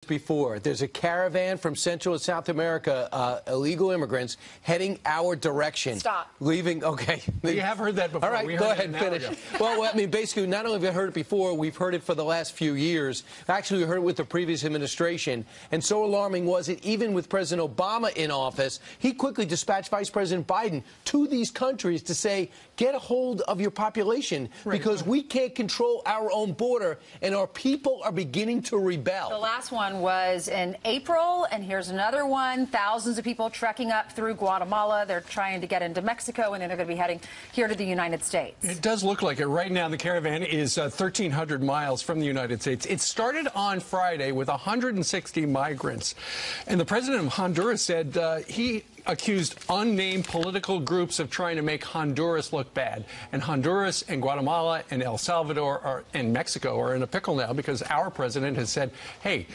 Before. There's a caravan from Central and South America, illegal immigrants, heading our direction. Stop. Leaving, okay. You have heard that before. All right, go ahead and finish. Well, I mean, basically, not only have we heard it before, we've heard it for the last few years. Actually, we heard it with the previous administration. And so alarming was it, even with President Obama in office, he quickly dispatched Vice President Biden to these countries to say, get a hold of your population, because we can't control our own border, and our people are beginning to rebel. The last one was in April, and here's another one. Thousands of people trekking up through Guatemala. They're trying to get into Mexico, and then they're going to be heading here to the United States. It does look like it. Right now, the caravan is 1,300 miles from the United States. It started on Friday with 160 migrants. And the president of Honduras said he accused unnamed political groups of trying to make Honduras look bad. And Honduras and Guatemala and El Salvador and Mexico are in a pickle now because our president has said, hey,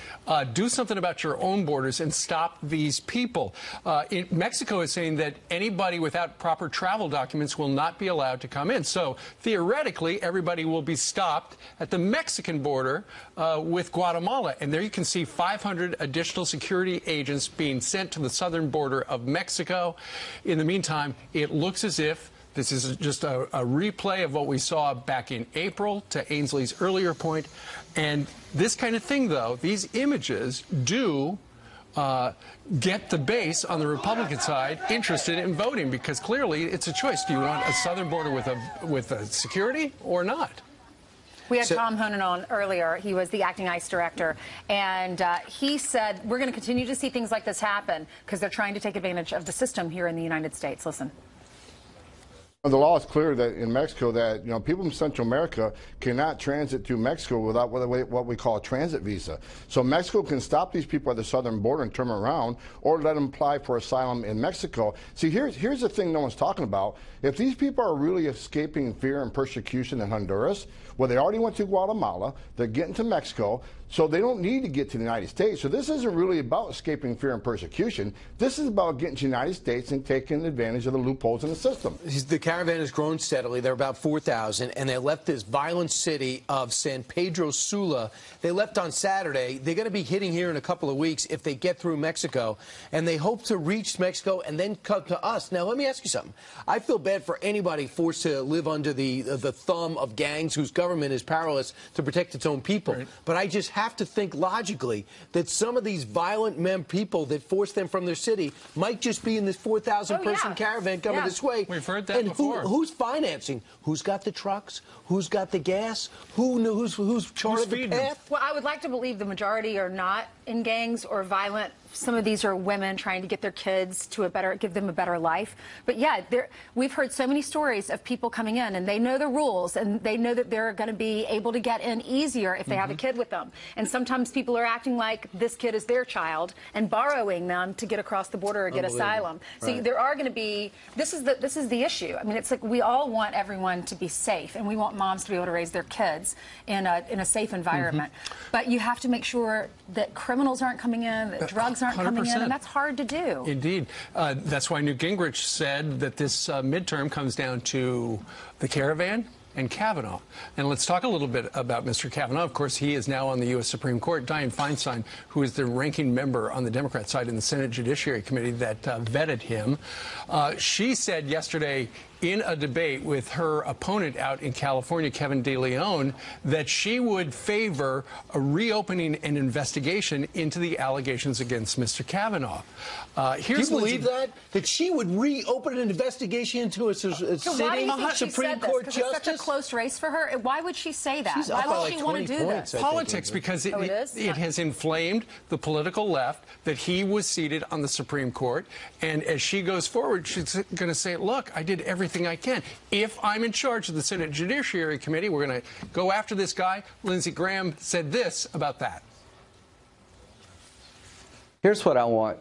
do something about your own borders and stop these people. Mexico is saying that anybody without proper travel documents will not be allowed to come in. So theoretically, everybody will be stopped at the Mexican border with Guatemala. And there you can see 500 additional security agents being sent to the southern border of Mexico. In the meantime, it looks as if this is just a replay of what we saw back in April, to Ainsley's earlier point. And this kind of thing, though, these images do get the base on the Republican side interested in voting, because clearly it's a choice. Do you want a southern border with a security or not? We had Tom Honan on earlier. He was the acting ICE director, and he said we're going to continue to see things like this happen because they're trying to take advantage of the system here in the United States. Listen. The law is clear that in Mexico that people from Central America cannot transit through Mexico without what we call a transit visa. So Mexico can stop these people at the southern border and turn them around, or let them apply for asylum in Mexico. See, here's the thing no one's talking about. If these people are really escaping fear and persecution in Honduras, well, they already went to Guatemala, they're getting to Mexico, so they don't need to get to the United States. So this isn't really about escaping fear and persecution. This is about getting to the United States and taking advantage of the loopholes in the system. The caravan has grown steadily. They're about 4,000, and they left this violent city of San Pedro Sula. They left on Saturday. They're going to be hitting here in a couple of weeks if they get through Mexico, and they hope to reach Mexico and then come to us. Now, let me ask you something. I feel bad for anybody forced to live under the thumb of gangs whose government is powerless to protect its own people. Right. But I just have to think logically that some of these violent people that force them from their city might just be in this 4,000-person caravan coming this way. We've heard that before. Who's financing? Who's got the trucks? Who's got the gas? Who's charted the path? Well, I would like to believe the majority are not in gangs or violent. Some of these are women trying to get their kids to give them a better life. But yeah, we've heard so many stories of people coming in, and they know the rules, and they know that they're going to be able to get in easier if they have a kid with them. And sometimes people are acting like this kid is their child and borrowing them to get across the border or get asylum. So there are going to be, this is the issue. I mean, it's like we all want everyone to be safe, and we want moms to be able to raise their kids in a safe environment. But you have to make sure that criminals aren't coming in, that drugs aren't coming in, and that's hard to do. Indeed. That's why Newt Gingrich said that this midterm comes down to the caravan and Kavanaugh. And let's talk a little bit about Mr. Kavanaugh. Of course, he is now on the U.S. Supreme Court. Dianne Feinstein, who is the ranking member on the Democrat side in the Senate Judiciary Committee that vetted him, she said yesterday in a debate with her opponent out in California, Kevin De Leon, that she would favor a reopening an investigation into the allegations against Mr. Kavanaugh. Do you believe that? That she would reopen an investigation into a sitting Supreme Court justice? It's such a close race for her. Why would she say that? Why would she want to do this? Politics, because it has inflamed the political left that he was seated on the Supreme Court. And as she goes forward, she's going to say, look, I did everything I can. If I'm in charge of the Senate Judiciary Committee, we're going to go after this guy. Lindsey Graham said this about that. Here's what I want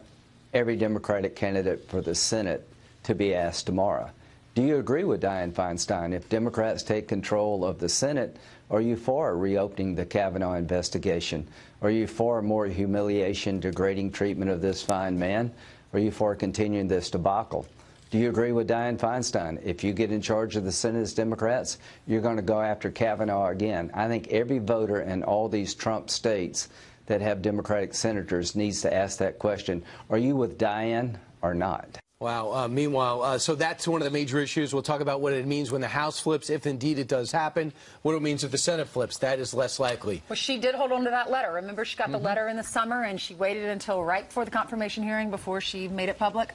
every Democratic candidate for the Senate to be asked tomorrow. Do you agree with Dianne Feinstein? If Democrats take control of the Senate, are you for reopening the Kavanaugh investigation? Are you for more humiliation, degrading treatment of this fine man? Are you for continuing this debacle? Do you agree with Dianne Feinstein? If you get in charge of the Senate as Democrats, you're going to go after Kavanaugh again. I think every voter in all these Trump states that have Democratic senators needs to ask that question. Are you with Diane or not? Wow. Meanwhile, so that's one of the major issues. We'll talk about what it means when the House flips, if indeed it does happen. What it means if the Senate flips. That is less likely. Well, she did hold on to that letter. Remember, she got the letter in the summer, and she waited until right before the confirmation hearing before she made it public?